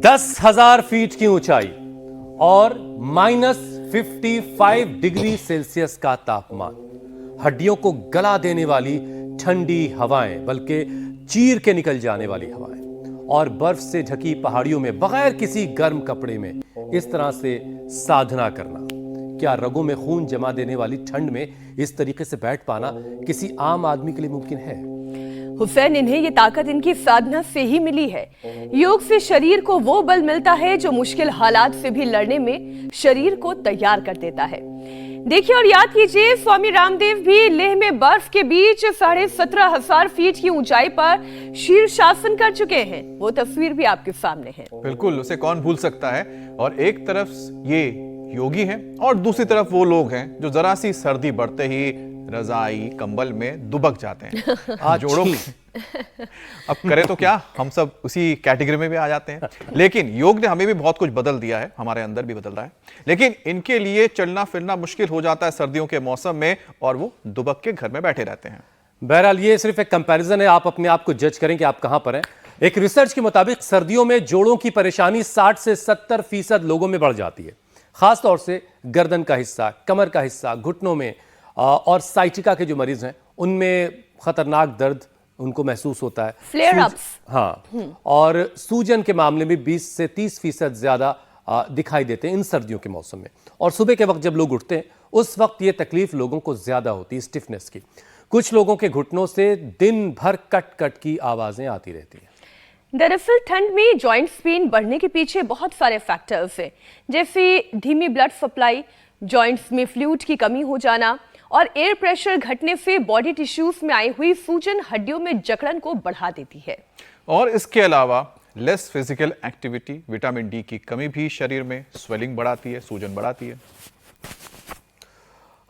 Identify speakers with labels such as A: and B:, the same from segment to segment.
A: 10,000 feet की ऊंचाई और -55 डिग्री सेल्सियस का तापमान, हड्डियों को गला देने वाली ठंडी हवाएं, बल्कि चीर के निकल जाने वाली हवाएं, और बर्फ से ढकी पहाड़ियों में बगैर किसी गर्म कपड़े में इस तरह से साधना करना। क्या रगों में खून जमा देने वाली ठंड में इस तरीके से बैठ पाना किसी आम आदमी के लिए मुमकिन है?
B: हुसैन, इन्हें ये ताकत इनकी साधना से ही मिली है। योग से शरीर को वो बल मिलता है जो मुश्किल हालात से भी लड़ने में शरीर को तैयार कर देता है। देखिए और याद कीजिए, स्वामी रामदेव भी लेह में बर्फ के बीच 17,500 फीट की ऊंचाई पर शीर्षासन कर चुके हैं। वो तस्वीर भी आपके सामने है।
C: बिल्कुल, उसे कौन भूल सकता है। और एक तरफ ये योगी हैं और दूसरी तरफ वो लोग हैं जो जरा सी सर्दी बढ़ते ही रजाई कंबल में दुबक जाते हैं। जोड़ों अब करें तो क्या, हम सब उसी कैटेगरी में भी आ जाते हैं। लेकिन योग ने हमें भी बहुत कुछ बदल दिया है, हमारे अंदर भी बदल रहा है। लेकिन इनके लिए चलना फिरना मुश्किल हो जाता है सर्दियों के मौसम में, और वो दुबक के घर में बैठे रहते हैं।
A: बहरहाल ये सिर्फ एक कंपैरिजन है, आप अपने आप को जज करें कि आप कहां पर हैं। एक रिसर्च के मुताबिक सर्दियों में जोड़ों की परेशानी 60 से 70% लोगों में बढ़ जाती है। खासतौर से गर्दन का हिस्सा, कमर का हिस्सा, घुटनों में और साइटिका के जो मरीज हैं उनमें खतरनाक दर्द उनको महसूस होता है।
B: Flare ups.
A: हाँ, और सूजन के मामले में 20 से 30% ज्यादा दिखाई देते हैं इन सर्दियों के मौसम में। और सुबह के वक्त जब लोग उठते हैं उस वक्त ये तकलीफ लोगों को ज्यादा होती है, स्टिफनेस की। कुछ लोगों के घुटनों से दिन भर कट कट की आवाजें आती रहती हैं।
B: दरअसल ठंड में जॉइंट पेन बढ़ने के पीछे बहुत सारे फैक्टर्स हैं, जैसे धीमी ब्लड सप्लाई, जॉइंट्स में फ्लूइड की कमी हो जाना और एयर प्रेशर घटने से बॉडी टिश्यूज में आई हुई सूजन हड्डियों में जकड़न को बढ़ा देती है।
C: और इसके अलावा less physical activity, vitamin D की कमी भी शरीर में स्वेलिंग बढ़ाती है, सूजन बढ़ाती है।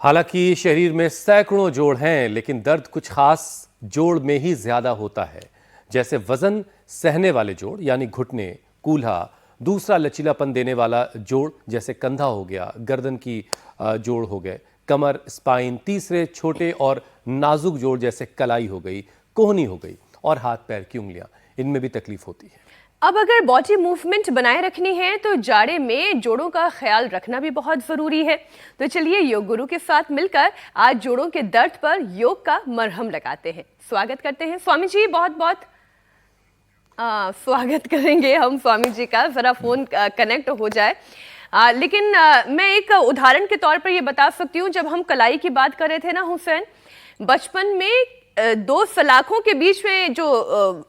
A: हालांकि शरीर में सैकड़ों जोड़ हैं, लेकिन दर्द कुछ खास जोड़ में ही ज्यादा होता है, जैसे वजन सहने वाले जोड़ यानी घुटने, कूल्हा, दूसरा लचीलापन देने वाला जोड़ जैसे कंधा हो गया, गर्दन की जोड़ हो गए, कमर, स्पाइन, तीसरे छोटे और नाजुक जोड़ जैसे कलाई हो गई, कोहनी हो गई, और हाथ पैर की उंगलियां, इनमें भी तकलीफ होती है।
B: अब अगर बॉडी मूवमेंट बनाए रखनी है तो जाड़े में जोड़ों का ख्याल रखना भी बहुत जरूरी है। तो चलिए योग गुरु के साथ मिलकर आज जोड़ों के दर्द पर योग का मरहम लगाते हैं। स्वागत करते हैं स्वामी जी, बहुत बहुत स्वागत करेंगे हम स्वामी जी का, जरा फोन कनेक्ट हो जाए। लेकिन मैं एक उदाहरण के तौर पर ये बता सकती हूँ, जब हम कलाई की बात कर रहे थे ना हुसैन, बचपन में दो सलाखों के बीच में जो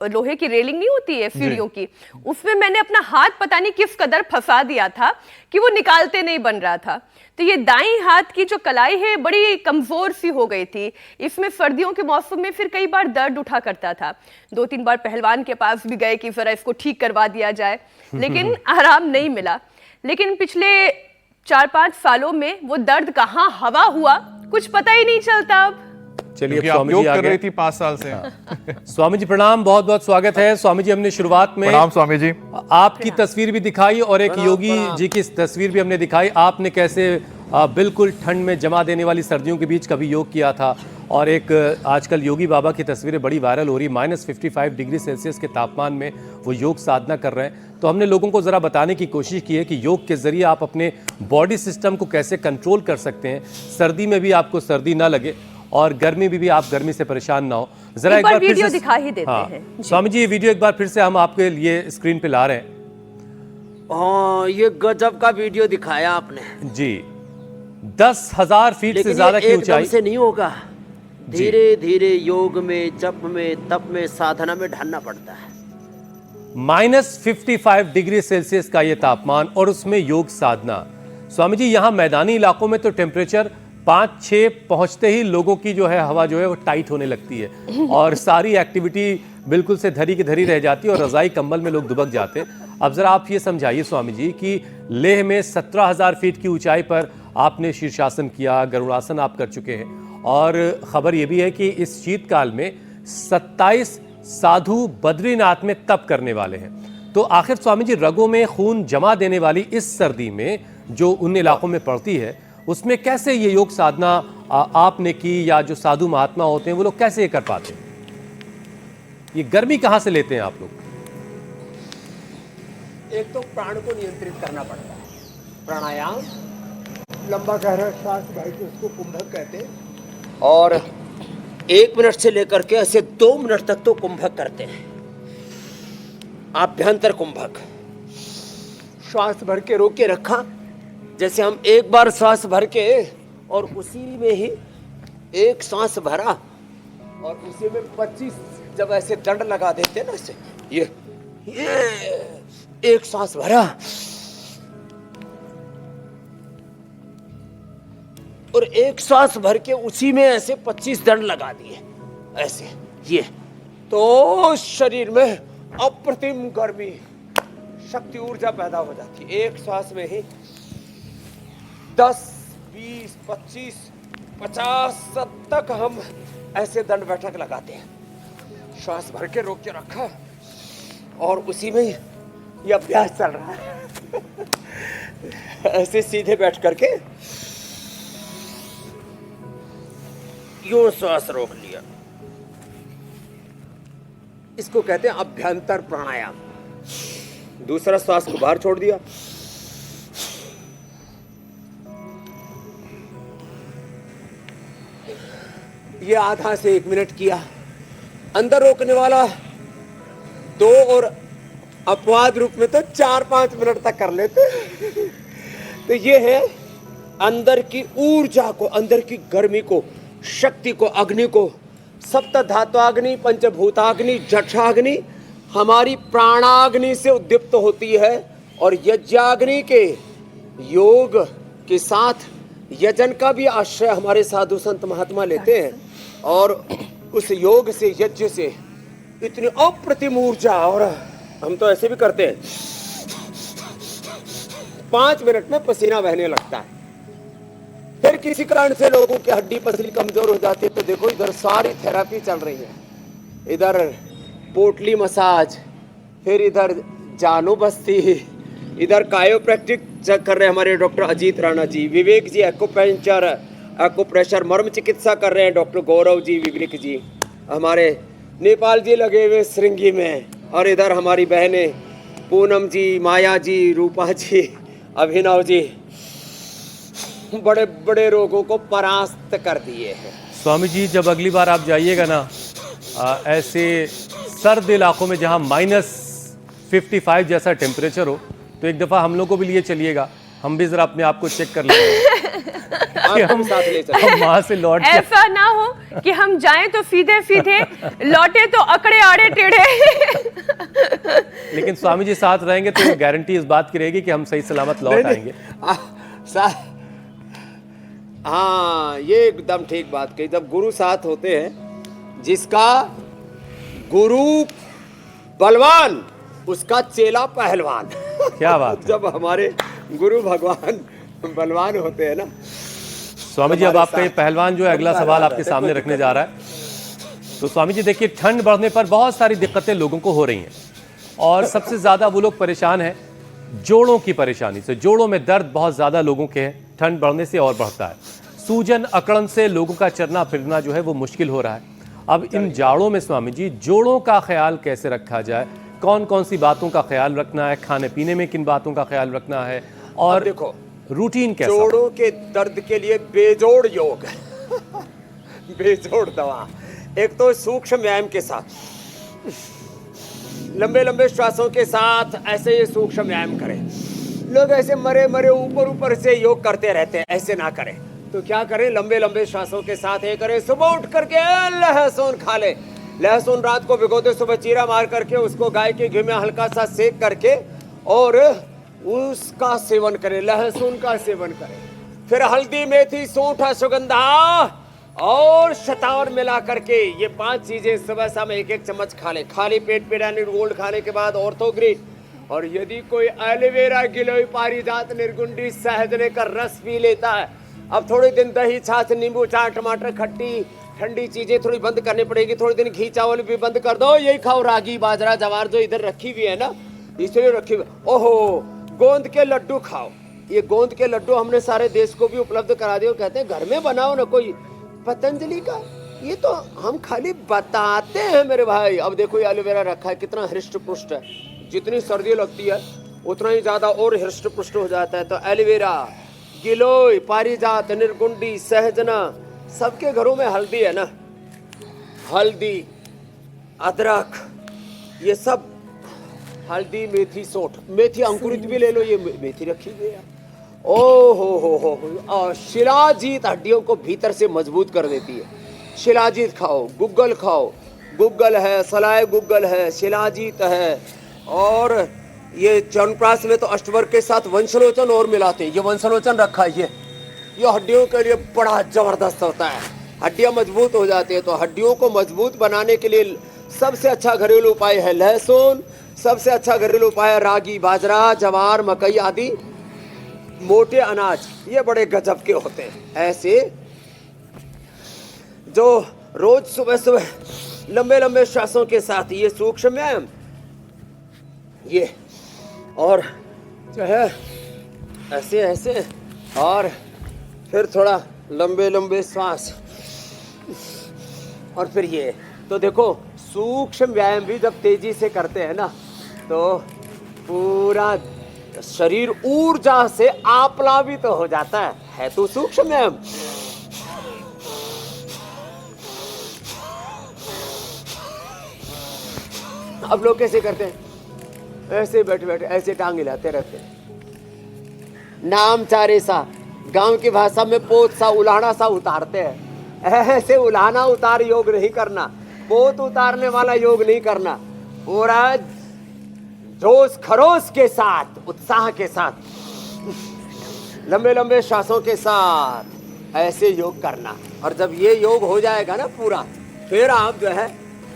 B: लोहे की रेलिंग नहीं होती है सीढ़ियों की, उसमें मैंने अपना हाथ पता नहीं किस कदर फंसा दिया था कि वो निकालते नहीं बन रहा था। तो ये दाईं हाथ की जो कलाई है बड़ी कमजोर सी हो गई थी। इसमें सर्दियों के मौसम में फिर कई बार दर्द उठा करता था। 2-3 बार पहलवान के पास भी गए कि जरा इसको ठीक करवा दिया जाए, लेकिन आराम नहीं मिला। लेकिन पिछले 4-5 सालों में वो दर्द कहाँ हवा हुआ कुछ पता ही नहीं चलता। अब
A: चलिए,
C: स्वामी जी कर रही थी 5 साल से।
A: स्वामी जी प्रणाम, बहुत बहुत स्वागत है। स्वामी जी, हमने शुरुआत में
C: प्रणाम स्वामी जी,
A: आपकी तस्वीर भी दिखाई और एक योगी जी की तस्वीर भी हमने दिखाई। आपने कैसे बिल्कुल ठंड में जमा देने वाली सर्दियों के बीच कभी योग किया था, और एक आजकल योगी बाबा की तस्वीरें बड़ी वायरल हो रही, -55 डिग्री सेल्सियस के तापमान में वो योग साधना कर रहे हैं। तो हमने लोगों को ज़रा बताने की कोशिश की है कि योग के ज़रिए आप अपने बॉडी सिस्टम को कैसे कंट्रोल कर सकते हैं, सर्दी में भी आपको सर्दी ना लगे और गर्मी में भी आप गर्मी से परेशान ना हो। जरा एक बार
B: वीडियो दिखा ही देते हैं।
A: स्वामी जी, ये वीडियो एक बार फिर से हम आपके लिए स्क्रीन पे ला रहे हैं।
D: ये गजब का वीडियो दिखाया आपने
A: जी। 10,000 फीट से ज्यादा की ऊंचाई
D: से नहीं होगा, धीरे धीरे योग में, जप में, तप में, साधना में ढलना पड़ता है।
A: -55 डिग्री सेल्सियस का ये तापमान और उसमें योग साधना। स्वामी जी, यहाँ मैदानी इलाकों में तो टेम्परेचर 5-6 पहुंचते ही लोगों की जो है हवा जो है वो टाइट होने लगती है और सारी एक्टिविटी बिल्कुल से धरी की धरी रह जाती है और रजाई कंबल में लोग दुबक जाते हैं। अब जरा आप ये समझाइए स्वामी जी कि लेह में 17,000 फीट की ऊंचाई पर आपने शीर्षासन किया, गरुड़ासन आप कर चुके हैं, और खबर यह भी है कि इस शीतकाल में 27 साधु बद्रीनाथ में तप करने वाले हैं। तो आखिर स्वामी जी, रगों में खून जमा देने वाली इस सर्दी में जो उन इलाकों में पड़ती है, उसमें कैसे ये योग साधना आपने की, या जो साधु महात्मा होते हैं वो लोग कैसे ये कर पाते हैं? ये गर्मी कहां से लेते हैं आप लोग?
D: एक तो प्राण को नियंत्रित करना पड़ता है, प्राणायाम,
E: लंबा गहरा श्वास भाई तो उसको कुंभक कहते हैं।
D: और 1 मिनट से लेकर के ऐसे 2 मिनट तक तो कुंभक करते हैं, आभ्यंतर कुंभक। श्वास भर के रोक के रखा, जैसे हम एक बार श्वास भर के और उसी में ही एक सांस भरा और उसी में 25 जब ऐसे दंड लगा देते हैं ना, ऐसे ये एक सांस भरा और एक सांस भर के उसी में ऐसे 25 दंड लगा दिए ऐसे, ये तो शरीर में अप्रतिम गर्मी, शक्ति, ऊर्जा पैदा हो जाती है। एक सांस में ही 10, 20, 25, 50 तक हम ऐसे दंड बैठक लगाते हैं। श्वास भर के रोक के रखा और उसी में ये अभ्यास चल रहा है। ऐसे सीधे बैठ करके यूं श्वास रोक लिया, इसको कहते हैं अभ्यंतर प्राणायाम। दूसरा श्वास को बाहर छोड़ दिया, ये आधा से 1 मिनट किया। अंदर रोकने वाला 2 और अपवाद रूप में तो 4-5 मिनट तक कर लेते। तो ये है अंदर की ऊर्जा को, अंदर की गर्मी को, शक्ति को, अग्नि को, सप्त धात्वाग्नि, पंचभूताग्नि, जठराग्नि हमारी प्राणाग्नि से उद्दीप्त होती है। और यज्ञाग्नि के योग के साथ यजन का भी आश्रय हमारे साधु संत महात्मा लेते हैं। और उस योग से, यज्ञ से इतनी अप्रतिम ऊर्जा, और हम तो ऐसे भी करते हैं, 5 मिनट में पसीना बहने लगता है। फिर किसी कारण से लोगों की हड्डी पसली कमजोर हो जाती है तो देखो इधर सारी थेरेपी चल रही है, इधर पोटली मसाज, फिर इधर जानू बस्ती, इधर कायोप्रैक्टिक कर रहे हैं हमारे डॉक्टर अजीत राणा जी, विवेक जी एक्यूपंक्चर, एक्यूप्रेशर, मर्म चिकित्सा कर रहे हैं डॉक्टर गौरव जी, विवेक जी, हमारे नेपाल जी लगे हुए श्रृंगी में, और इधर हमारी बहनें पूनम जी, माया जी, रूपा जी, अभिनव जी, बड़े बड़े रोगों को परास्त कर दिए हैं।
A: स्वामी जी जब अगली बार आप जाइएगा ना ऐसे सर्द इलाकों में जहां -55 जैसा टेम्परेचर हो, तो एक दफ़ा हम लोग को भी लिए चलिएगा, हम भी जरा अपने आप को चेक कर लेंगे कि हम वहां से लौट के
B: ऐसा ना हो कि हम जाएं तो सीधे सीधे, लौटे तो अकड़े आड़े टेढ़े।
A: लेकिन स्वामी जी साथ रहेंगे तो गारंटी इस बात की रहेगी कि हम सही सलामत लौट आएंगे।
D: हाँ, ये एकदम ठीक बात कही। जब गुरु साथ होते हैं, जिसका गुरु बलवान उसका चेला पहलवान।
A: क्या बात है।
D: जब हमारे गुरु भगवान बलवान होते हैं ना।
A: स्वामी जी अब आपका ये पहलवान जो है अगला सवाल आपके सामने रखने जा रहा है। तो स्वामी जी देखिए, ठंड बढ़ने पर बहुत सारी दिक्कतें लोगों को हो रही हैं और सबसे ज्यादा वो लोग परेशान हैं जोड़ों की परेशानी से। जोड़ों में दर्द बहुत ज्यादा लोगों के हैं, ठंड बढ़ने से और बढ़ता है। सूजन अकड़न से लोगों का चलना फिरना जो है वो मुश्किल हो रहा है। अब इन जाड़ों में स्वामी जी जोड़ों का ख्याल कैसे रखा जाए, कौन कौन सी बातों का ख्याल रखना है, खाने पीने में किन बातों का ख्याल रखना है, और
D: देखो
A: रूटीन कैसा?
D: जोड़ों के दर्द के लिए बेजोड़ योग बेजोड़ दवा। एक तो सूक्ष्म व्यायाम के साथ, लंबे लंबे श्वासों के साथ ऐसे ये सूक्ष्म व्यायाम करें। लोग ऐसे मरे मरे ऊपर ऊपर से योग करते रहते हैं, ऐसे ना करें। तो क्या करें, लंबे लंबे श्वासों के साथ ये करें। सुबह उठ करके लहसुन खा ले, लहसुन रात को भिगो दे, सुबह चीरा मार करके उसको गाय के घी में हल्का सा सेक करके और उसका सेवन करें, लहसुन का सेवन करें। फिर हल्दी, मेथी, सूंठ, अश्वगंधा और शतावर मिला करके ये 5 चीजें सुबह शाम 1-1 चम्मच खा ले। खाली पेट पिरानी गोल्ड खाने के बाद ऑर्थोग्रीन, और यदि कोई एलोवेरा, गिलोय, पारिजात, निर्गुंडी, सहजने का रस पी लेता है। अब थोड़े दिन दही, छाछ, नींबू, चाट, टमाटर, खट्टी ठंडी चीजें थोड़ी बंद करनी पड़ेगी। थोड़े दिन घी चावल भी बंद कर दो, यही खाओ। रागी, बाजरा, जवार जो इधर रखी हुई है ना, इसलिए रखी हुई। ओहो, गोंद के लड्डू खाओ। ये गोंद के लड्डू हमने सारे देश को भी उपलब्ध करा दिए। कहते हैं घर में बनाओ ना, कोई पतंजलि का, ये तो हम खाली बताते हैं मेरे भाई। अब देखो ये एलोवेरा रखा है, कितना हृष्ट पुष्ट है। जितनी सर्दी लगती है उतना ही ज्यादा और हृष्ट पुष्ट हो जाता है। तो एलोवेरा, गिलोय, पारिजात, निर्गुंडी, सहजना, सबके घरों में हल्दी है ना, हल्दी, अदरक, ये सब, हल्दी, मेथी, सौंठ, मेथी अंकुरित भी ले लो, ये मेथी रखी हुई है। ओ हो, शिलाजीत हड्डियों को भीतर से मजबूत कर देती है। शिलाजीत खाओ, गुग्गल खाओ, गुग्गल है, सलाय गुग्गल है, शिलाजीत है, और ये च्यवनप्राश में तो अष्टवर्ग के साथ वंशलोचन और मिलाते हैं। ये वंशलोचन रखा है, ये हड्डियों के लिए बड़ा जबरदस्त होता है, हड्डियां मजबूत हो जाती है। तो हड्डियों को मजबूत बनाने के लिए सबसे अच्छा घरेलू उपाय है लहसुन, सबसे अच्छा घरेलू उपाय है रागी, बाजरा, जवार, मकई आदि मोटे अनाज, ये बड़े गजब के होते हैं। ऐसे जो रोज सुबह सुबह लंबे लंबे श्वासों के साथ ये सूक्ष्म व्यायाम, ये और जो है ऐसे ऐसे, और फिर थोड़ा लंबे लंबे श्वास, और फिर ये। तो देखो सूक्ष्म व्यायाम भी जब तेजी से करते हैं ना, तो पूरा शरीर ऊर्जा से आप्लावित तो हो जाता है तो सूक्ष्म व्यायाम। अब लोग कैसे करते हैं? ऐसे बैठे बैठे ऐसे टांग हिलाते रहते हैं, नाम चारे सा, गांव की भाषा में पोत सा, उलाहना सा उतारते हैं। ऐसे उलाहना उतार योग नहीं करना, पोत उतारने वाला योग नहीं करना, पूरा जोश खरोश के साथ, उत्साह के साथ, लंबे लंबे श्वासों के साथ ऐसे योग करना। और जब ये योग हो जाएगा ना पूरा, फिर आप जो है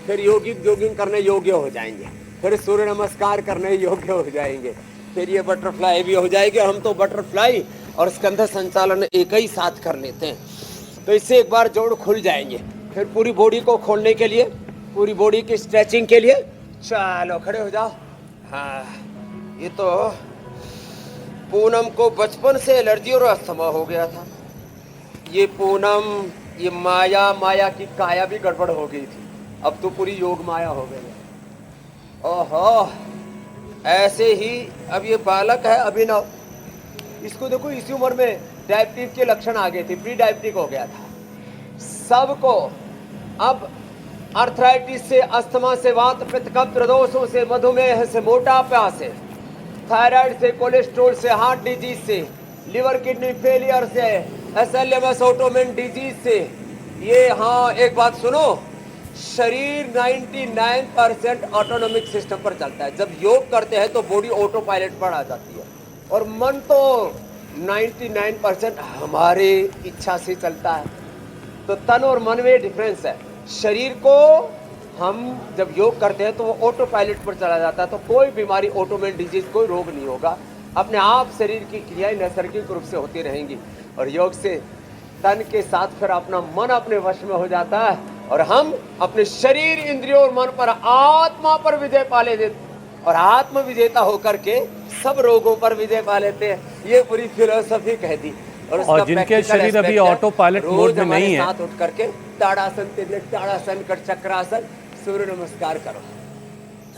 D: फिर जोगिंग करने योग्य हो जाएंगे, फिर सूर्य नमस्कार करने योग्य हो जाएंगे, फिर ये बटरफ्लाई भी हो जाएगी। हम तो बटरफ्लाई और स्कंध संचालन एक ही साथ कर लेते हैं, तो इससे एक बार जोड़ खुल जाएंगे। फिर पूरी बॉडी को खोलने के लिए, पूरी बॉडी की स्ट्रेचिंग के लिए, चलो खड़े हो जाओ। हाँ, ये तो पूनम को बचपन से एलर्जी और अस्थमा हो गया था। ये पूनम, ये माया की काया भी गड़बड़ हो गई थी, अब तो पूरी योग माया हो गई है। ओहो, ऐसे ही अब ये बालक है अभिनव, इसको देखो इसी उम्र में डायबिटीज के लक्षण आ गए थे, प्री डायबिटिक हो गया था। सबको अब अर्थराइटिस से, अस्थमा से, वात पित्त कफ प्रदोषों से, मधुमेह से, मोटापा से, थायराइड से, कोलेस्ट्रॉल से, हार्ट डिजीज से, लिवर किडनी फेलियर से, एसएलएमएस ऑटोइम्यून डिजीज से। ये हाँ, एक बात सुनो, शरीर 99% ऑटोनॉमिक सिस्टम पर चलता है। जब योग करते हैं तो बॉडी ऑटो पायलट पर आ जाती है, और मन तो 99% हमारे इच्छा से चलता है। तो तन और मन में डिफरेंस है। शरीर को हम जब योग करते हैं तो वो ऑटो पायलट पर चला जाता है, तो कोई बीमारी, ऑटोइम्यून डिजीज, कोई रोग नहीं होगा। अपने आप शरीर की क्रियाएं नैसर्गिक रूप से होती रहेंगी, और योग से तन के साथ फिर अपना मन अपने वश में हो जाता है, और हम अपने शरीर, इंद्रियों और मन पर, आत्मा पर विजय पा लेते हैं, और आत्म विजेता होकर के सब रोगों पर विजय पा लेते हैं। ये पूरी फिलोसफी कह दी।
A: और जिनके शरीर अभी ऑटो पायलट मोड में नहीं है,
D: साथ उठ करके ताड़ासन, ताड़ासन, चक्रासन, सूर्य नमस्कार करो।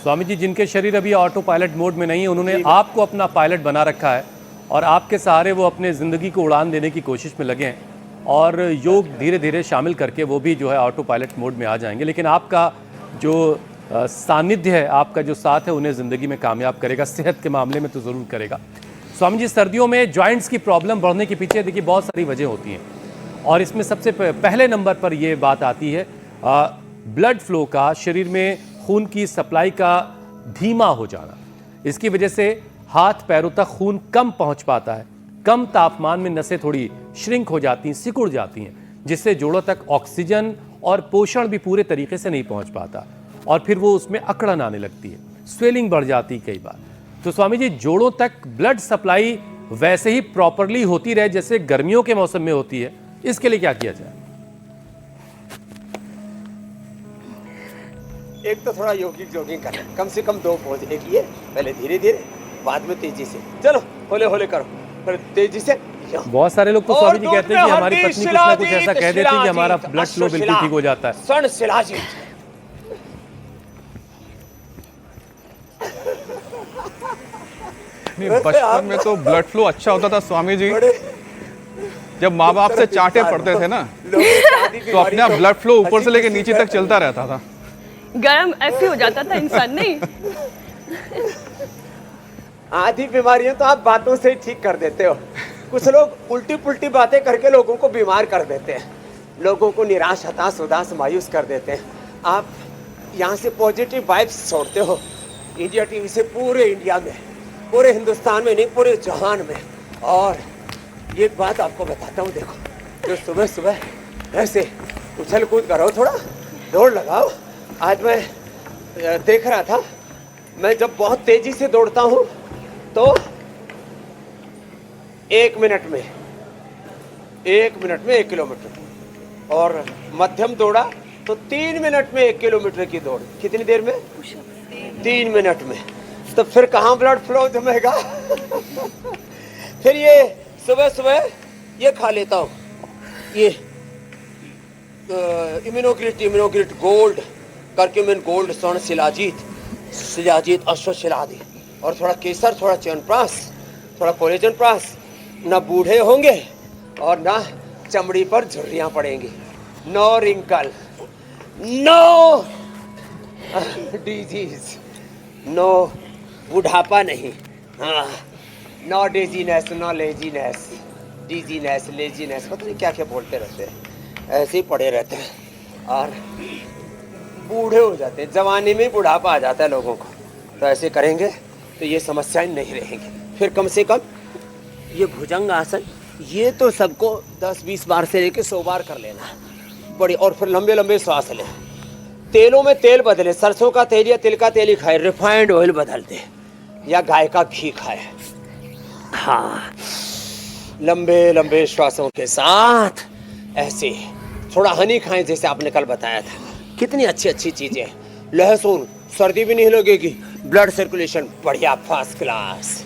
A: स्वामी जी, जिनके शरीर अभी ऑटो पायलट मोड में नहीं है, उन्होंने आपको अपना पायलट बना रखा है, और आपके सहारे वो अपने ज़िंदगी को उड़ान देने की कोशिश में लगे हैं, और योग धीरे धीरे शामिल करके वो भी जो है ऑटो पायलट मोड में आ जाएंगे। लेकिन आपका जो सानिध्य है, आपका जो साथ है, उन्हें ज़िंदगी में कामयाब करेगा, सेहत के मामले में तो ज़रूर करेगा। स्वामी जी, सर्दियों में जॉइंट्स की प्रॉब्लम बढ़ने के पीछे देखिए बहुत सारी वजह होती हैं, और इसमें सबसे पहले नंबर पर ये बात आती है ब्लड फ्लो का, शरीर में खून की सप्लाई का धीमा हो जाना। इसकी वजह से हाथ पैरों तक खून कम पहुंच पाता है, कम तापमान में नसें थोड़ी श्रिंक हो जाती हैं, सिकुड़ जाती हैं, जिससे जोड़ों तक ऑक्सीजन और पोषण भी पूरे तरीके से नहीं पहुंच पाता, और फिर वो उसमें अकड़न आने लगती है, स्वेलिंग बढ़ जाती है कई बार। तो स्वामी जी, जोड़ों तक ब्लड सप्लाई वैसे ही प्रॉपरली होती रहे जैसे गर्मियों के मौसम में होती है, इसके लिए क्या किया जाए?
D: एक तो थोड़ा जोगिंग करना, कम से कम 2 पोज, एक ये पहले धीरे धीरे, बाद में तेजी से, चलो होले होले करो, फिर तेजी से।
A: बहुत सारे लोग तो स्वामी जी कहते हैं कि हमारी पत्नी कुछ ना कुछ ऐसा कह देती है कि हमारा ब्लड फ्लो बिल्कुल ठीक हो जाता है।
D: स्वर्ण शिलाजीत,
C: नहीं, बचपन में तो ब्लड फ्लो अच्छा होता था स्वामी जी। जब माँ बाप से चांटे पड़ते थे ना, तो अपने आप ब्लड फ्लो ऊपर से लेके नीचे तक चलता रहता था।
B: गर्म ऐसे हो जाता था इंसान, नहीं?
D: आधी बीमारियां तो आप बातों से ही ठीक कर देते हो। कुछ लोग उल्टी पुल्टी बातें करके लोगों को बीमार कर देते हैं, लोगों को निराश, हताश, उदास, मायूस कर देते हैं। आप यहाँ से पॉजिटिव वाइब्स छोड़ते हो इंडिया टीवी से, पूरे इंडिया में, पूरे हिंदुस्तान में नहीं, पूरे जहान में। और ये बात आपको बताता हूँ, देखो, जो सुबह सुबह ऐसे उछल कूद करो, थोड़ा दौड़ लगाओ। आज मैं देख रहा था, मैं जब बहुत तेजी से दौड़ता हूँ तो 1 मिनट में 1 किलोमीटर, और मध्यम दौड़ा तो 3 मिनट में 1 किलोमीटर की दौड़। कितनी देर में? 3 मिनट में। तो फिर कहाँ ब्लड फ्लो जमेगा? फिर ये सुबह सुबह ये खा लेता हूँ, ये इम्यूनोग्रिट गोल्ड, करक्यूमिन गोल्ड, स्वर्ण शिलाजीत, अश्वशिलादि, और थोड़ा केसर, थोड़ा च्यवनप्राश, थोड़ा कोलेजन प्राश। ना बूढ़े होंगे और ना चमड़ी पर झुर्रियां पड़ेंगी। No wrinkle, no disease, no बुढ़ापा नहीं, हाँ, no dizziness, no laziness, dizziness, laziness, पता नहीं क्या क्या बोलते रहते हैं, ऐसे ही पड़े रहते हैं और बूढ़े हो जाते हैं। जवानी में बुढ़ापा आ जाता है लोगों को। तो ऐसे करेंगे तो ये समस्याएं नहीं रहेंगी। फिर कम से कम ये भुजंग आसन, ये तो सबको 10-20 बार से लेके 100 बार कर लेना बड़ी। और फिर लंबे लंबे सांस लें। तेलों में तेल बदले, सरसों का तेल या तिल का तेल ही खाए, रिफाइंड ऑयल बदल दे, या गाय का घी खाए। हाँ, लंबे लंबे श्वासों के साथ ऐसे थोड़ा हनी खाएं, जैसे आपने कल बताया था। कितनी अच्छी अच्छी चीजें। लहसुन, सर्दी भी नहीं लगेगी, ब्लड सर्कुलेशन बढ़िया, फर्स्ट क्लास।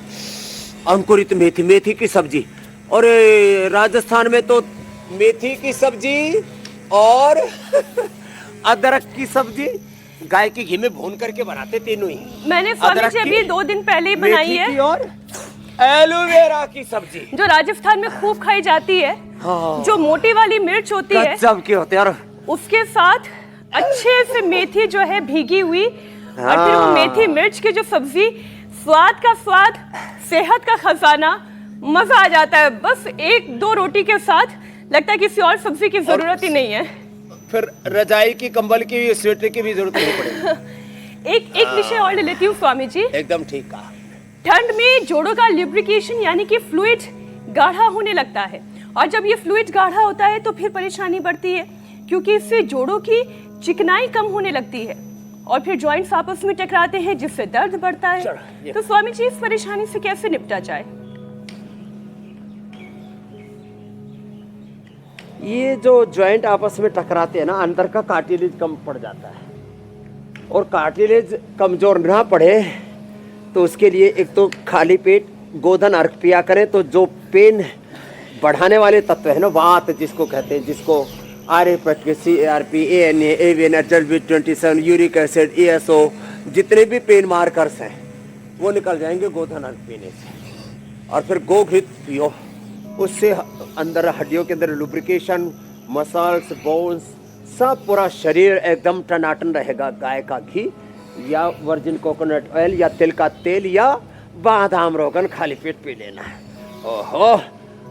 D: अंकुरित मेथी, मेथी की सब्जी, और राजस्थान में तो मेथी की सब्जी और अदरक की सब्जी गाय के घी में भून करके बनाते तीनों ही।
B: मैंने स्वामी जी अभी 2 दिन पहले ही बनाई है।
D: और एलोवेरा की सब्जी,
B: जो राजस्थान में खूब खाई जाती है।
D: हाँ।
B: जो मोटी वाली मिर्च होती है,
D: गजब की होते हैं। और
B: उसके साथ अच्छे से मेथी जो है भीगी हुई, और फिर वो मेथी मिर्च की जो सब्जी, स्वाद का स्वाद, सेहत का खजाना, मजा आ जाता है। बस 1-2 रोटी के साथ लगता है किसी और सब्जी की जरूरत ही नहीं है।
D: फिर रजाई की, कंबल की, स्वेटर की भी जरूरत नहीं पड़ेगी।
B: एक विषय और ले लेती हूँ स्वामी जी।
D: एकदम ठीक कहा।
B: ठंड में जोड़ों का लिब्रिकेशन यानी कि फ्लूइड गाढ़ा होने लगता है, और जब ये फ्लूइड गाढ़ा होता है तो फिर परेशानी बढ़ती है, क्योंकि इससे जोड़ों की चिकनाई कम होने लगती है और फिर जॉइंट्स आपस में टकराते हैं, जिससे दर्द बढ़ता है। तो स्वामी जी, इस परेशानी से कैसे निपटा जाए?
D: ये जो जॉइंट आपस में टकराते हैं ना, अंदर का कार्टिलेज कम पड़ जाता है, और कार्टिलेज कमजोर ना पड़े तो उसके लिए एक तो खाली पेट गोधन अर्घ पिया करें। तो जो पेन बढ़ाने वाले तत्व है ना, वात जिसको कहते हैं, जिसको RA, CRP, ANA, AVN, HLB27, uric acid, ESO, जितने भी पेन मार्कर्स हैं वो निकल जाएंगे गोधन अर्घ पीने से। और फिर गोघृत पियो, उससे अंदर हड्डियों के अंदर लुब्रिकेशन, मसल्स, बोन्स, सब पूरा शरीर एकदम टनाटन रहेगा। गाय का घी या वर्जिन कोकोनट ऑयल या तिल का तेल या बादाम रोगन खाली पेट पी लेना है। ओहो।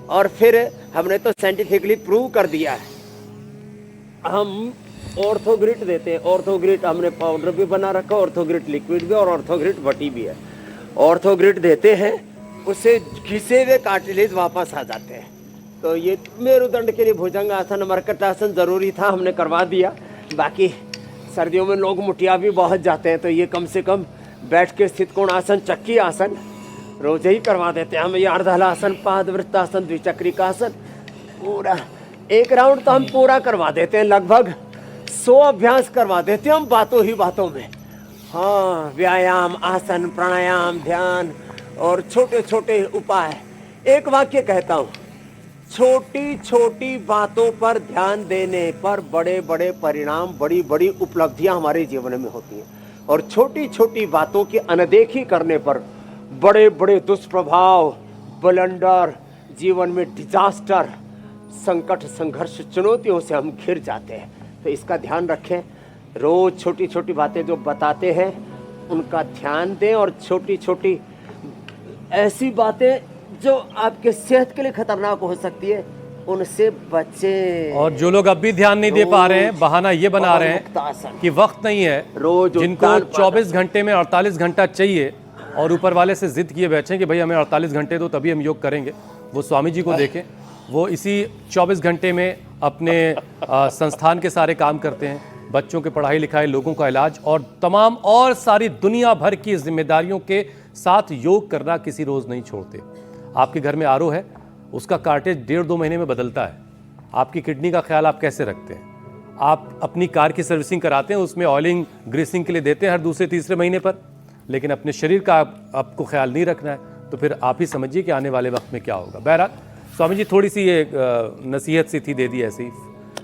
D: और फिर हमने तो साइंटिफिकली प्रूव कर दिया है, हम ऑर्थोग्रिट देते हैं। ऑर्थोग्रिट हमने पाउडर भी बना रखा, ऑर्थोग्रिट लिक्विड भी और ऑर्थोग्रिट बटी भी है। ऑर्थोग्रिट देते हैं, उससे घिसे हुए कार्टिलेज वापस आ जाते हैं। तो ये मेरुदंड के लिए भुजंग आसन, मरकट आसन जरूरी था, हमने करवा दिया। बाकी सर्दियों में लोग मुठिया भी बहुत जाते हैं, तो ये कम से कम बैठ के स्थित कोण आसन, चक्की आसन रोज ही करवा देते हैं हम। ये अर्धहलासन, पादवृत्तासन, द्विचक्रिकासन, पूरा 1 राउंड तो हम पूरा करवा देते हैं। लगभग 100 अभ्यास करवा देते हैं हम बातों ही बातों में। हाँ, व्यायाम, आसन, प्राणायाम, ध्यान और छोटे छोटे उपाय। एक वाक्य कहता हूँ, छोटी छोटी बातों पर ध्यान देने पर बड़े बड़े परिणाम, बड़ी बड़ी उपलब्धियां हमारे जीवन में होती हैं, और छोटी छोटी बातों की अनदेखी करने पर बड़े बड़े दुष्प्रभाव, ब्लंडर, जीवन में डिजास्टर, संकट, संघर्ष, चुनौतियों से हम घिर जाते हैं। तो इसका ध्यान रखें, रोज छोटी छोटी बातें जो बताते हैं उनका ध्यान दें, और छोटी छोटी ऐसी बातें जो आपके सेहत के लिए खतरनाक हो सकती है उनसे बचें।
A: और जो लोग अब भी ध्यान नहीं दे पा रहे हैं, बहाना ये बना रहे हैं कि वक्त नहीं है,
D: रोज
A: जिनको 24 घंटे में 48 घंटा चाहिए और ऊपर वाले से जिद किए बैठे कि भाई हमें 48 घंटे दो तभी हम योग करेंगे, वो स्वामी जी को देखें। वो इसी 24 घंटे में अपने संस्थान के सारे काम करते हैं, बच्चों की पढ़ाई लिखाई, लोगों का इलाज और तमाम और सारी दुनिया भर की जिम्मेदारियों के साथ योग करना किसी रोज़ नहीं छोड़ते। आपके घर में आरओ है, उसका कार्टेज 1.5-2 महीने में बदलता है। आपकी किडनी का ख्याल आप कैसे रखते हैं? आप अपनी कार की सर्विसिंग कराते हैं, उसमें ऑयलिंग ग्रीसिंग के लिए देते हैं हर दूसरे तीसरे महीने पर, लेकिन अपने शरीर का आपको ख्याल नहीं रखना है, तो फिर आप ही समझिए कि आने वाले वक्त में क्या होगा। बहरहाल स्वामी जी थोड़ी सी ये नसीहत सी थी, दे दी ऐसे ही।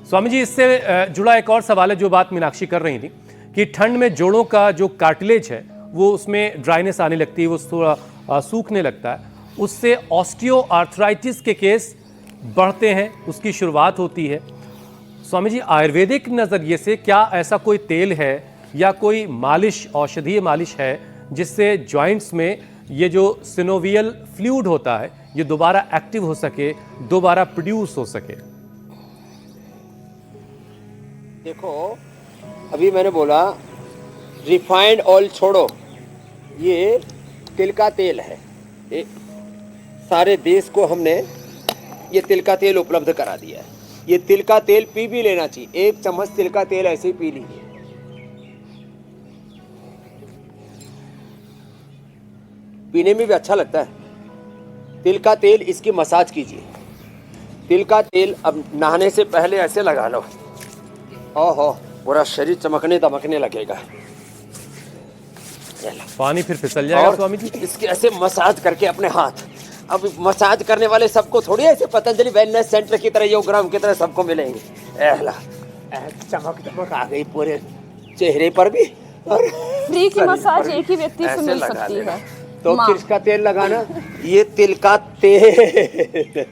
A: स्वामी जी, इससे जुड़ा एक और सवाल है जो बात मीनाक्षी कर रही थी कि ठंड में जोड़ों का जो कार्टिलेज है वो उसमें ड्राइनेस आने लगती है, वो थोड़ा सूखने लगता है, उससे ऑस्टियो आर्थराइटिस के केस बढ़ते हैं, उसकी शुरुआत होती है। स्वामी जी, आयुर्वेदिक नज़रिए से क्या ऐसा कोई तेल है या कोई मालिश, औषधीय मालिश है जिससे जॉइंट्स में ये जो सिनोवियल फ्लूइड होता है ये दोबारा एक्टिव हो सके, दोबारा प्रोड्यूस हो सके?
D: देखो, अभी मैंने बोला रिफाइंड ऑयल छोड़ो, ये तिल का तेल है। सारे देश को हमने ये तिल का तेल उपलब्ध करा दिया है। ये तिल का तेल पी भी लेना चाहिए, 1 चम्मच तिल का तेल ऐसे ही पी लीजिए। पीने में भी अच्छा लगता है। तिल का तेल, इसकी मसाज कीजिए। तिल का तेल अब नहाने से पहले ऐसे लगा लो, ओहो, पूरा शरीर चमकने दमकने लगेगा।
A: पानी फिर फिसल जाएगा स्वामी जी।
D: इसके ऐसे मसाज करके अपने हाथ, अब मसाज करने वाले सबको थोड़ी ऐसे पतंजलि वेलनेस सेंटर की तरह, योगराम की तरह सबको मिलेंगे। चमक दमक आ गई पूरे चेहरे पर भी, और
B: फ्री की मसाज एक ही व्यक्ति से मिल सकती है।
D: तो किसका तेल लगाना? ये तिल का तेल।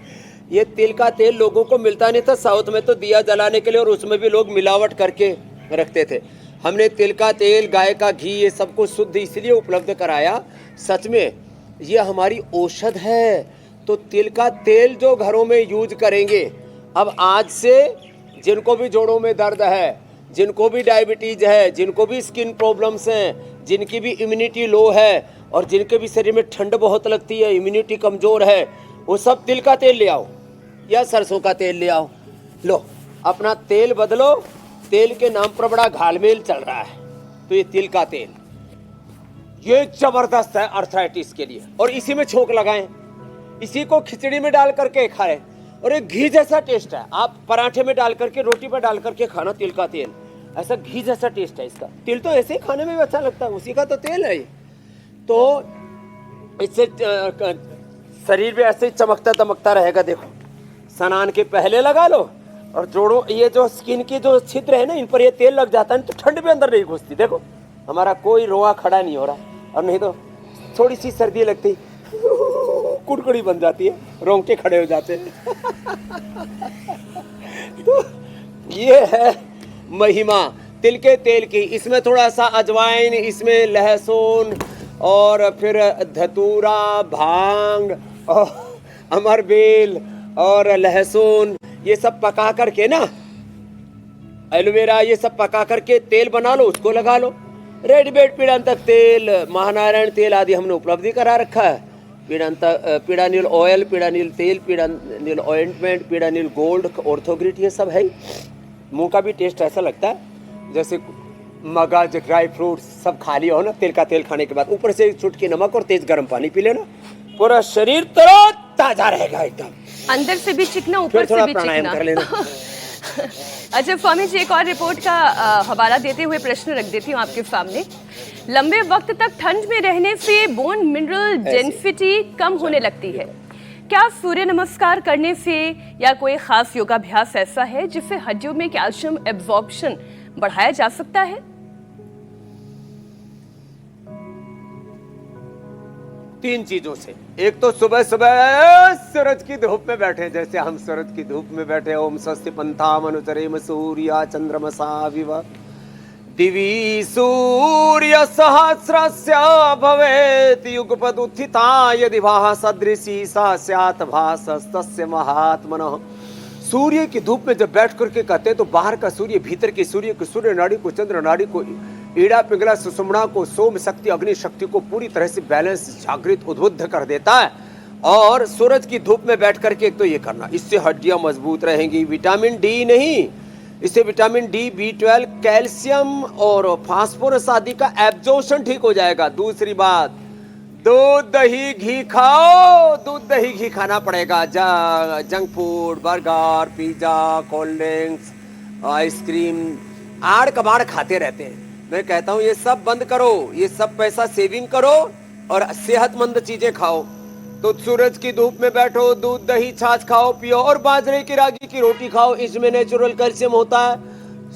D: ये तिल का तेल लोगों को मिलता नहीं था। साउथ में तो दिया जलाने के लिए, और उसमें भी लोग मिलावट करके रखते थे। हमने तिल का तेल, गाय का घी, ये सब कुछ शुद्ध इसलिए उपलब्ध कराया। सच में ये हमारी औषध है। तो तिल का तेल जो घरों में यूज करेंगे, अब आज से जिनको भी जोड़ों में दर्द है, जिनको भी डायबिटीज है, जिनको भी स्किन प्रॉब्लम्स हैं, जिनकी भी इम्यूनिटी लो है, और जिनके भी शरीर में ठंड बहुत लगती है, इम्यूनिटी कमजोर है, वो सब तिल का तेल ले आओ या सरसों का तेल ले आओ। लो, अपना तेल बदलो। तेल के नाम पर बड़ा घालमेल चल रहा है। तो ये तिल का तेल, ये जबरदस्त है अर्थराइटिस के लिए। और इसी में छोंक लगाएं, इसी को खिचड़ी में डाल करके खाएं, और एक घी जैसा टेस्ट है। आप पराठे में डाल करके, रोटी पर डाल करके खाना तिल का तेल, ऐसा घी जैसा टेस्ट है इसका। तिल तो ऐसे ही खाने में भी अच्छा लगता है, उसी का तो तेल है ये। तो इससे शरीर भी ऐसे ही चमकता दमकता रहेगा। देखो, स्नान के पहले लगा लो, और जोड़ों, ये जो स्किन की जो छिद्र है ना, इन पर ये तेल लग जाता है तो ठंड भी अंदर नहीं घुसती। देखो, हमारा कोई रोआ खड़ा नहीं हो रहा, और नहीं तो थोड़ी सी सर्दी लगती, कुड़कुड़ी बन जाती है, रोंगटे खड़े हो जाते हैं। तो ये है महिमा तिल के तेल की। इसमें थोड़ा सा अजवाइन, इसमें लहसुन, और फिर धतूरा, भांग, और अमरबेल, और लहसुन, ये सब पका करके ना, एलोवेरा, ये सब पका करके तेल बना लो, उसको लगा लो। रेडीमेड पीड़ांतक तेल, महानारायण तेल आदि हमने उपलब्धि करा रखा है। पीड़ानिल ऑयल, पीड़ानिल तेल, पीड़ानिल ऑइंटमेंट, पीड़ानिल गोल्ड, ऑर्थोग्रिट, ये सब है। मुंह का भी टेस्ट ऐसा लगता है जैसे मगज, ड्राई फ्रूट्स सब खा लिया हो ना तिल का तेल खाने के बाद, ऊपर से चुटकी नमक और तेज गर्म पानी पी लेना, पूरा शरीर तरोताजा रहेगा एकदम।
B: अंदर से भी चिकना, ऊपर से भी चिकना।
D: कर लेना।
B: अच्छा स्वामी जी, एक और रिपोर्ट का हवाला देते हुए प्रश्न रख देती हूँ आपके सामने। लंबे वक्त तक ठंड में रहने से बोन मिनरल डेंसिटी कम होने लगती है। क्या सूर्य नमस्कार करने से या कोई खास योगाभ्यास ऐसा है जिससे हड्डियों में कैल्शियम एब्जॉर्प्शन बढ़ाया जा सकता है?
D: तीन चीजों से। एक तो सुबह सुबह सूरज की धूप में बैठे, जैसे हम सूरज की धूप में बैठे। ओम स्वस्ति पंथाम अनुचरेम सूर्या चंद्रमसा विव दिवि सूर्य सहस्रस्य भवेत् युगपद उत्थिता यदि भाः सदृशी सा स्यात् भासस्तस्य महात्मनः। सूर्य की धूप में जब बैठ करके कहते हैं तो बाहर का सूर्य, भीतर के सूर्य को, सूर्य नाड़ी को, चंद्र नाड़ी को, ईड़ा पिंगला सुषुम्ना को, सोम शक्ति अग्नि शक्ति को पूरी तरह से बैलेंस, जागृत, उद्बुद्ध कर देता है। और सूरज की धूप में बैठ करके एक तो ये करना, इससे हड्डियां मजबूत रहेंगी। विटामिन डी नहीं, इससे विटामिन डी, B12, कैल्शियम और फास्फोरस आदि का एब्जॉर्प्शन ठीक हो जाएगा। दूसरी बात, दूध दही घी खाओ, दूध दही घी खाना पड़ेगा। Junk food, burger, pizza, cold drinks, ice cream, आड़ कबाड़ खाते रहते हैं। मैं कहता हूँ ये सब बंद करो, ये सब पैसा सेविंग करो और सेहतमंद चीजें खाओ। तो सूरज की धूप में बैठो, दूध दही छाछ खाओ पियो और बाजरे की रागी की रोटी खाओ, इसमें नेचुरल कैल्शियम होता है।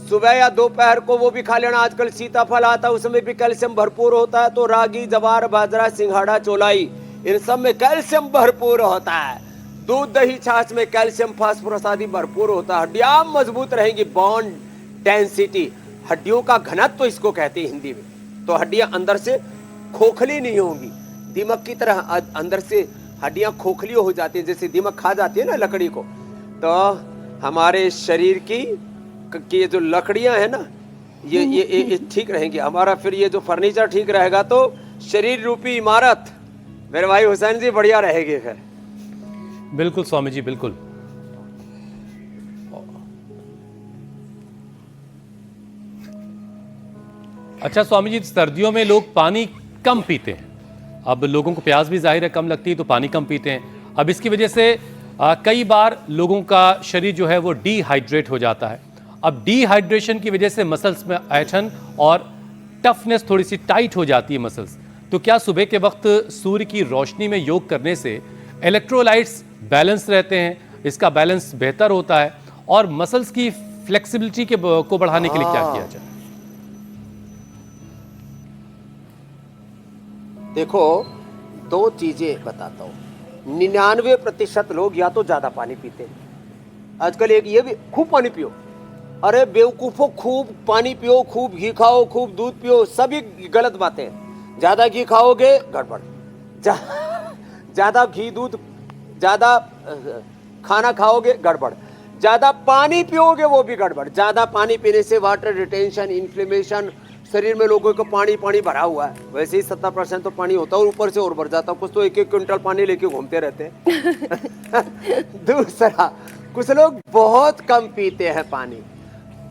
D: सुबह या दोपहर को वो भी खा लेना। आजकल सीताफल आता है, उसमें भी कैल्शियम भरपूर होता है। तो रागी, जवार, बाजरा, सिंघाड़ा, चौलाई, इन सब में कैल्शियम भरपूर होता है। दूध दही छाछ में कैल्शियम, फास्फोरस आदि भरपूर होता है। हड्डियां मजबूत रहेंगी। बोन डेंसिटी, हड्डियों का घनत्व तो इसको कहते हैं हिंदी में। तो हड्डियां अंदर से खोखली नहीं होंगी, दीमक की तरह अंदर से हड्डियां खोखली हो जाती है, जैसे दीमक खा जाती है ना लकड़ी को। तो हमारे शरीर की ये जो लकड़ियां है ना, ये ठीक रहेंगी। हमारा फिर ये जो फर्नीचर ठीक रहेगा तो शरीर रूपी इमारत मेरे भाई हुसैन जी बढ़िया रहेगी फिर।
A: बिल्कुल स्वामी जी, बिल्कुल। अच्छा स्वामी जी, सर्दियों में लोग पानी कम पीते हैं। अब लोगों को प्यास भी जाहिर है कम लगती है, तो पानी कम पीते हैं। अब इसकी वजह से कई बार लोगों का शरीर जो है वो डिहाइड्रेट हो जाता है। अब डिहाइड्रेशन की वजह से मसल्स में ऐंठन और टफनेस थोड़ी सी टाइट हो जाती है मसल्स। तो क्या सुबह के वक्त सूर्य की रोशनी में योग करने से इलेक्ट्रोलाइट्स बैलेंस रहते हैं, इसका बैलेंस बेहतर होता है, और मसल्स की फ्लेक्सिबिलिटी को बढ़ाने के लिए क्या किया जाए?
D: देखो, दो चीजें बताता हूँ। 99% लोग या तो ज्यादा पानी पीते हैं। आजकल एक ये भी, खूब पानी पियो। अरे बेवकूफो, खूब पानी पियो, खूब घी खाओ, खूब दूध पियो, सभी गलत बातें हैं। ज्यादा घी खाओगे गड़बड़, ज्यादा घी दूध, ज्यादा खाना खाओगे गड़बड़, ज्यादा पानी पियोगे वो भी गड़बड़। ज्यादा पानी पीने से वाटर रिटेंशन, इन्फ्लेमेशन, शरीर में लोगों को पानी पानी भरा हुआ है। वैसे ही 70% तो पानी होता है और ऊपर से और बढ़ जाता है। कुछ तो 1-1 क्विंटल पानी लेके घूमते रहते हैं। दूसरा, कुछ लोग बहुत कम पीते हैं पानी।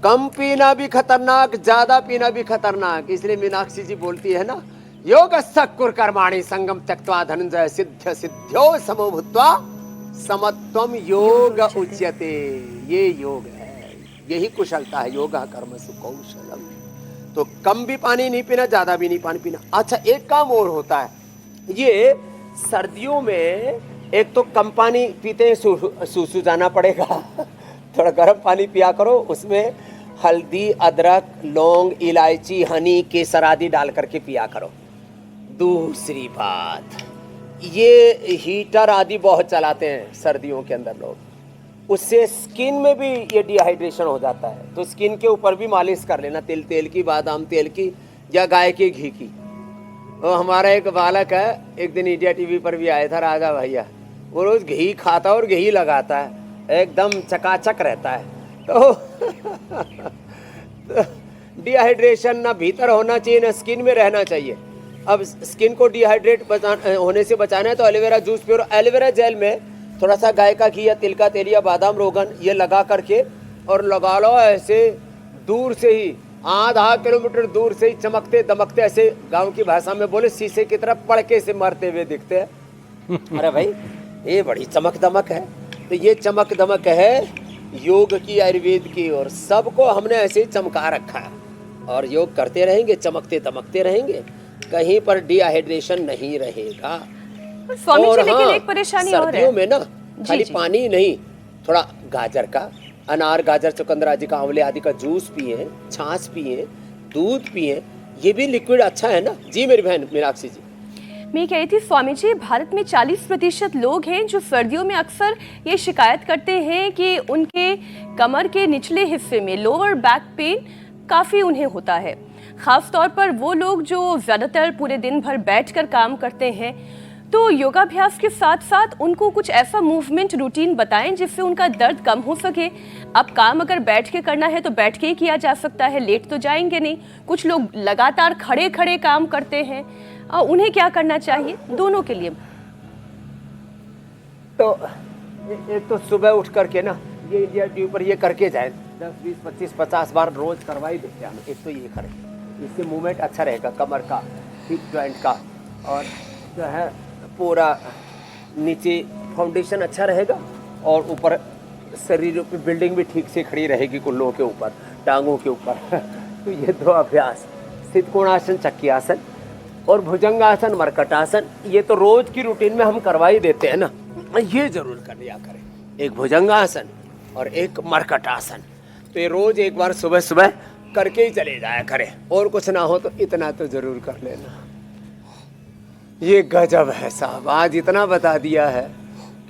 D: कम पीना भी खतरनाक, ज्यादा पीना भी खतरनाक। इसलिए मीनाक्षी जी बोलती है ना, योग सकुर कर्माणि संगम त्यक्त्वा धनंजय सिद्ध सिद्ध्यो समो भूत्वा समत्वम योग उच्यते। ये योग है, यही कुशलता है। योग कर्मसु कौशलम। तो कम भी पानी नहीं पीना, ज्यादा भी नहीं पानी पीना। अच्छा, एक काम और होता है, ये सर्दियों में एक तो कम पानी पीते हैं, सूसू जाना पड़ेगा। थोड़ा गर्म पानी पिया करो, उसमें हल्दी, अदरक, लौंग, इलायची, हनी, केसर आदि डाल करके पिया करो। दूसरी बात, ये हीटर आदि बहुत चलाते हैं सर्दियों के अंदर लोग, उससे स्किन में भी ये डिहाइड्रेशन हो जाता है। तो स्किन के ऊपर भी मालिश कर लेना, तेल की, बादाम तेल की या गाय के घी की। तो हमारा एक बालक है, एक दिन इंडिया टीवी पर भी आया था, राजा भैया। वो रोज घी खाता और घी लगाता है, एकदम चकाचक रहता है। तो डिहाइड्रेशन ना भीतर होना चाहिए ना स्किन में रहना चाहिए। अब स्किन को डिहाइड्रेट होने से बचाना है तो एलोवेरा जूस पियो। एलोवेरा जेल में थोड़ा सा गाय का घी या तिल का तेल या बादाम रोगन ये लगा करके और लगा लो, ऐसे दूर से ही, आधा किलोमीटर दूर से ही चमकते दमकते, ऐसे गांव की भाषा में बोले शीशे की तरफ पड़के से मरते हुए दिखते हैं। अरे भाई, ये बड़ी चमक दमक है। तो ये चमक दमक है योग की, आयुर्वेद की, और सबको हमने ऐसे ही चमका रखा है। और योग करते रहेंगे, चमकते दमकते रहेंगे, कहीं पर डिहाइड्रेशन नहीं रहेगा।
B: स्वामी
D: और
B: जी, लेकिन एक परेशानी और है
D: सर्दियों में ना, खाली
B: जी।
D: पानी नहीं, थोड़ा गाजर का, अनार, गाजर, चुकंदर आदि का, आंवले आदि का जूस पिए, छाछ पिए, दूध पिए। ये भी लिक्विड अच्छा है ना जी मेरी बहन मीनाक्षी जी।
B: मैं कह रही थी स्वामी जी, भारत में 40% लोग हैं जो सर्दियों में अक्सर ये शिकायत करते हैं कि उनके कमर के निचले हिस्से में लोअर बैक पेन काफ़ी उन्हें होता है। ख़ास तौर पर वो लोग जो ज़्यादातर पूरे दिन भर बैठकर काम करते हैं, तो योगाभ्यास के साथ साथ उनको कुछ ऐसा मूवमेंट रूटीन बताएं जिससे उनका दर्द कम हो सके। अब काम अगर बैठ के करना है तो बैठ के ही किया जा सकता है, लेट तो जाएंगे नहीं। कुछ लोग लगातार खड़े खड़े काम करते हैं, उन्हें क्या करना चाहिए दोनों के लिए?
D: तो एक तो सुबह उठ करके ना ये ऊपर ये करके जाए 10, 20, 25, 50 बार रोज करवा ही देते हैं हम। एक तो ये करें, इससे मूवमेंट अच्छा रहेगा कमर का, हिप जॉइंट का, और जो है पूरा नीचे फाउंडेशन अच्छा रहेगा और ऊपर शरीर की बिल्डिंग भी ठीक से खड़ी रहेगी, कुल्लों के ऊपर, टांगों के ऊपर। तो ये 2 अभ्यास, स्थित कोणासन, चक्की आसन और भुजंगासन, मरकटासन, ये तो रोज की रूटीन में हम करवा ही देते हैं ना, ये जरूर कर लिया करें। एक भुजंगासन और एक मरकटासन, तो ये रोज एक बार सुबह सुबह करके ही चले जाया करें, और कुछ ना हो तो इतना तो जरूर कर लेना। ये गजब है साहब, आज इतना बता दिया है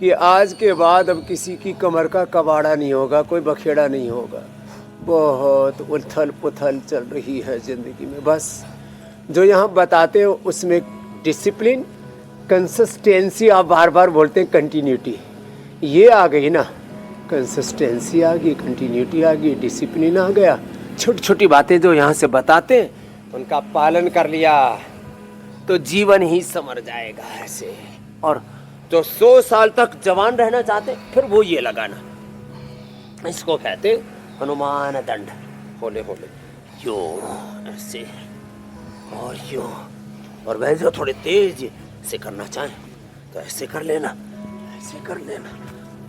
D: कि आज के बाद अब किसी की कमर का कबाड़ा नहीं होगा, कोई बखेड़ा नहीं होगा। बहुत उथल पुथल चल रही है ज़िंदगी में, बस जो यहाँ बताते हो उसमें डिसिप्लिन, कंसिस्टेंसी, आप बार बार बोलते हैं कंटिन्यूटी, ये आ गई ना, कंसिस्टेंसी आ गई, कंटिन्यूटी आ गई, डिसिप्लिन आ गया। छोटी छोटी बातें जो यहाँ से बताते हैं उनका पालन कर लिया तो जीवन ही संवर जाएगा ऐसे। और जो 100 साल तक जवान रहना चाहते फिर वो ये लगाना, इसको कहते हनुमान दंड, होले होले यो ऐसे और यो, और वह जो थोड़े तेज से करना चाहें तो ऐसे कर लेना, ऐसे कर लेना।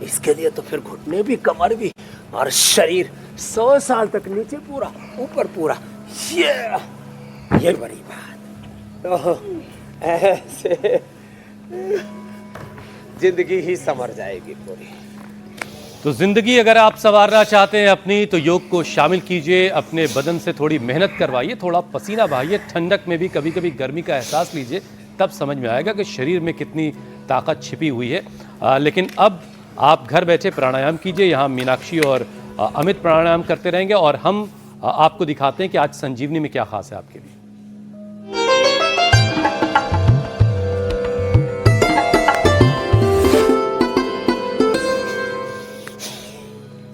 D: इसके लिए तो फिर घुटने भी, कमर भी और शरीर 100 साल तक नीचे पूरा, ऊपर पूरा, ये बड़ी बात। तो ऐसे जिंदगी ही संवर जाएगी पूरी।
A: तो जिंदगी अगर आप संवारना चाहते हैं अपनी, तो योग को शामिल कीजिए, अपने बदन से थोड़ी मेहनत करवाइए, थोड़ा पसीना बहाइए, ठंडक में भी कभी कभी गर्मी का एहसास लीजिए, तब समझ में आएगा कि शरीर में कितनी ताकत छिपी हुई है। लेकिन अब आप घर बैठे प्राणायाम कीजिए। यहाँ मीनाक्षी और अमित प्राणायाम करते रहेंगे और हम आपको दिखाते हैं कि आज संजीवनी में क्या खास है आपके लिए।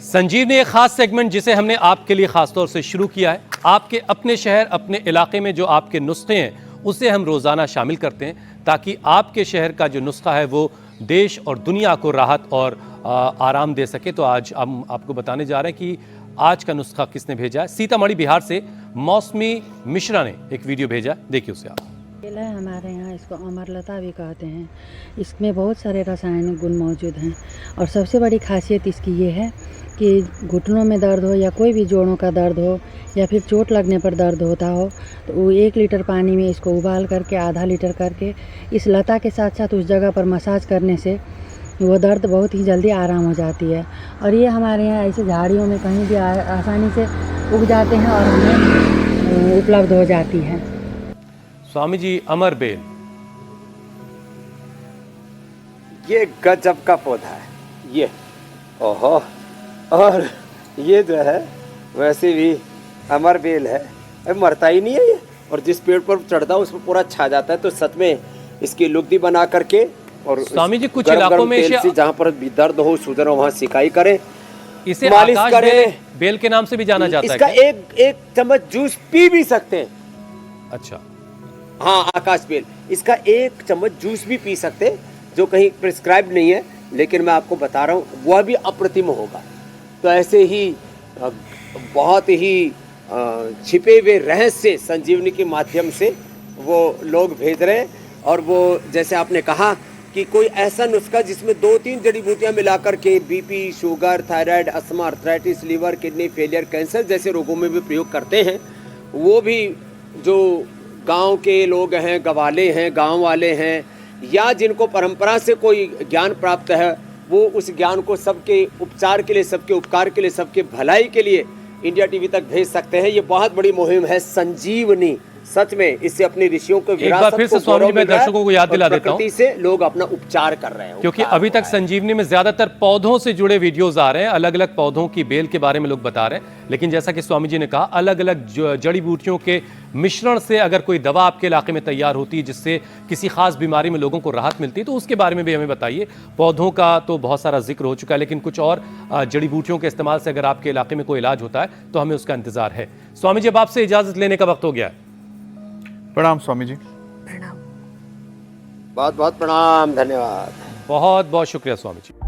A: संजीवनी एक खास सेगमेंट जिसे हमने आपके लिए खास तौर से शुरू किया है। आपके अपने शहर, अपने इलाके में जो आपके नुस्खे हैं उसे हम रोज़ाना शामिल करते हैं, ताकि आपके शहर का जो नुस्खा है वो देश और दुनिया को राहत और आराम दे सके। तो आज हम आपको बताने जा रहे हैं कि आज का नुस्खा किसने भेजा है। सीतामढ़ी बिहार से मौसमी मिश्रा ने एक वीडियो भेजा है, देखिए उसे आप।
F: केला है हमारे यहाँ, इसको अमरलता भी कहते हैं। इसमें बहुत सारे रासायनिक गुण मौजूद हैं और सबसे बड़ी खासियत इसकी ये है कि घुटनों में दर्द हो या कोई भी जोड़ों का दर्द हो या फिर चोट लगने पर दर्द होता हो, तो वो 1 लीटर पानी में इसको उबाल करके आधा लीटर करके इस लता के साथ साथ उस जगह पर मसाज करने से वो दर्द बहुत ही जल्दी आराम हो जाती है। और ये हमारे यहाँ ऐसे झाड़ियों में कहीं भी आसानी से उग जाते हैं और हमें उपलब्ध हो जाती है।
A: स्वामी जी, अमर बेल,
D: ये गजब का पौधा है ये, ओहो। और ये जो है वैसे भी अमर बेल है, मरता ही नहीं है ये, और जिस पेड़ पर चढ़ता है उस पर पूरा छा जाता है। तो सच में इसकी लुगदी बना करके और
A: स्वामी जी कुछ इलाकों में
D: जहाँ पर भी दर्द हो, सूजन हो, वहाँ सिकाई करें,
A: इसे
D: मालिश
A: आकाश
D: करें।
A: बेल के नाम से भी जाना जाता है।
D: इसका एक चम्मच जूस पी भी सकते हैं।
A: अच्छा,
D: हाँ, आकाश बेल, इसका 1 चम्मच जूस भी पी सकते हैं, जो कहीं प्रिस्क्राइब नहीं है, लेकिन मैं आपको बता रहा हूँ वह भी अप्रतिम होगा। तो ऐसे ही बहुत ही छिपे हुए रहस्य संजीवनी के माध्यम से वो लोग भेज रहे हैं। और वो जैसे आपने कहा कि कोई ऐसा नुस्खा जिसमें 2-3 जड़ी बूटियाँ मिलाकर के BP, sugar, thyroid, asthma, arthritis, liver, kidney failure, cancer जैसे रोगों में भी प्रयोग करते हैं, वो भी जो गांव के लोग हैं, गवाले हैं, गांव वाले हैं, या जिनको परंपरा से कोई ज्ञान प्राप्त है, वो उस ज्ञान को सबके उपचार के लिए, सबके उपकार के लिए, सबके भलाई के लिए इंडिया टीवी तक भेज सकते हैं। ये बहुत बड़ी मुहिम है संजीवनी। सच में इससे अपनी ऋषियों को
A: बार
D: विरासत
A: फिर से
D: को
A: स्वामी जी,
D: गौरव
A: मैं
D: मिल रहा है
A: दर्शकों को याद
D: और
A: दिला देता हूं।
D: प्रकृति से लोग अपना उपचार कर रहे हैं,
A: क्योंकि
D: उपचार
A: अभी
D: हो
A: तक
D: रहा है।
A: संजीवनी में ज्यादातर पौधों से जुड़े वीडियोस आ रहे हैं, अलग अलग पौधों की बेल के बारे में लोग बता रहे हैं, लेकिन जैसा कि स्वामी जी ने कहा, अलग अलग जड़ी बूटियों के मिश्रण से अगर कोई दवा आपके इलाके में तैयार होती है जिससे किसी खास बीमारी में लोगों को राहत मिलती है तो उसके बारे में भी हमें बताइए। पौधों का तो बहुत सारा जिक्र हो चुका है, लेकिन कुछ और जड़ी बूटियों के इस्तेमाल से अगर आपके इलाके में कोई इलाज होता है तो हमें उसका इंतजार है। स्वामी जी, अब आपसे इजाजत लेने का वक्त हो गया है।
C: प्रणाम स्वामी जी।
D: बहुत बहुत प्रणाम, धन्यवाद।
A: बहुत बहुत शुक्रिया स्वामी जी।